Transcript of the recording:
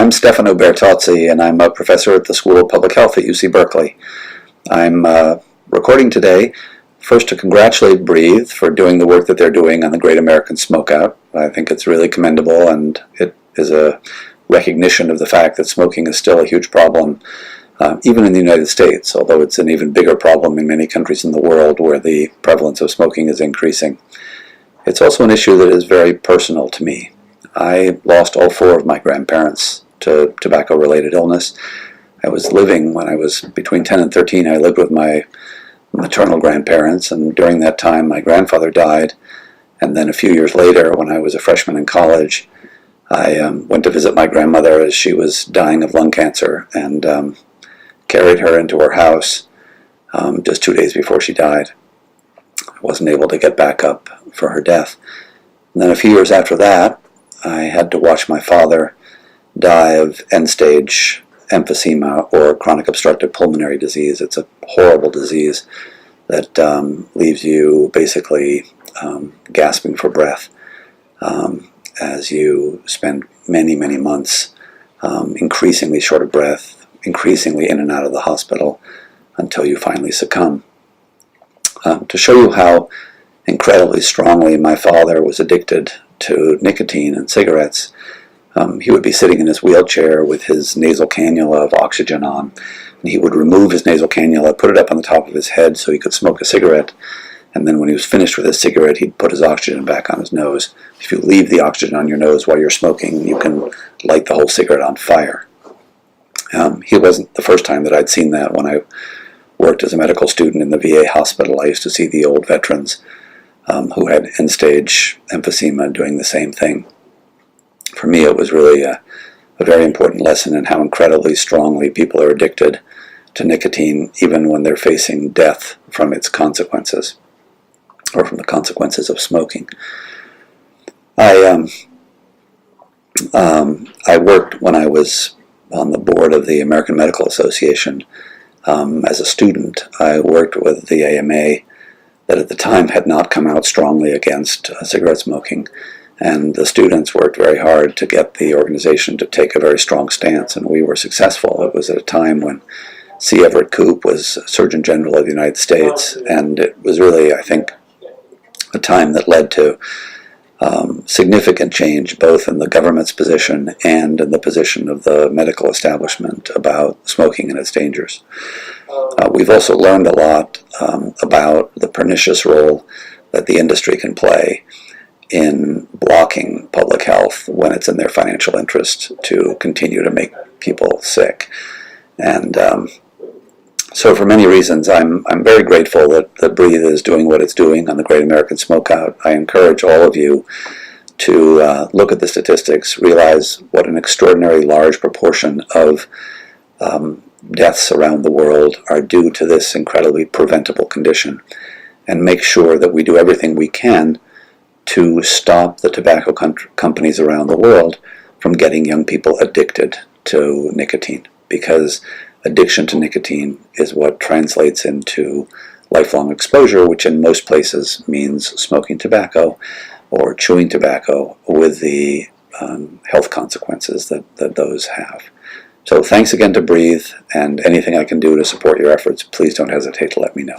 I'm Stefano Bertozzi, and I'm a professor at the School of Public Health at UC Berkeley. I'm recording today first to congratulate Breathe for doing the work that they're doing on the Great American Smokeout. I think it's really commendable, and it is a recognition of the fact that smoking is still a huge problem, even in the United States, although it's an even bigger problem in many countries in the world where the prevalence of smoking is increasing. It's also an issue that is very personal to me. I lost all four of my grandparents to tobacco-related illness. I was living, when I was between 10 and 13, I lived with my maternal grandparents, and during that time my grandfather died. And then a few years later, when I was a freshman in college, I went to visit my grandmother as she was dying of lung cancer, and carried her into her house just 2 days before she died. I wasn't able to get back up for her death. And then a few years after that, I had to watch my father die of end-stage emphysema, or chronic obstructive pulmonary disease. It's a horrible disease that leaves you basically gasping for breath as you spend many, many months increasingly short of breath, increasingly in and out of the hospital until you finally succumb. To show you how incredibly strongly my father was addicted to nicotine and cigarettes, he would be sitting in his wheelchair with his nasal cannula of oxygen on, and he would remove his nasal cannula, put it up on the top of his head so he could smoke a cigarette, and then when he was finished with his cigarette, he'd put his oxygen back on his nose. If you leave the oxygen on your nose while you're smoking, you can light the whole cigarette on fire. It wasn't the first time that I'd seen that. When I worked as a medical student in the VA hospital, I used to see the old veterans who had end-stage emphysema doing the same thing. For me, it was really a very important lesson in how incredibly strongly people are addicted to nicotine, even when they're facing death from its consequences, or from the consequences of smoking. I worked, when I was on the board of the American Medical Association, as a student. I worked with the AMA, that at the time had not come out strongly against cigarette smoking, and the students worked very hard to get the organization to take a very strong stance, and we were successful. It was at a time when C. Everett Koop was Surgeon General of the United States, and it was really, I think, a time that led to significant change both in the government's position and in the position of the medical establishment about smoking and its dangers. We've also learned a lot about the pernicious role that the industry can play in blocking public health when it's in their financial interest to continue to make people sick. And so for many reasons, I'm very grateful that Breathe is doing what it's doing on the Great American Smokeout. I encourage all of you to look at the statistics, realize what an extraordinarily large proportion of deaths around the world are due to this incredibly preventable condition, and make sure that we do everything we can to stop the tobacco companies around the world from getting young people addicted to nicotine, because addiction to nicotine is what translates into lifelong exposure, which in most places means smoking tobacco or chewing tobacco, with the health consequences that those have. So thanks again to Breathe, and anything I can do to support your efforts, please don't hesitate to let me know.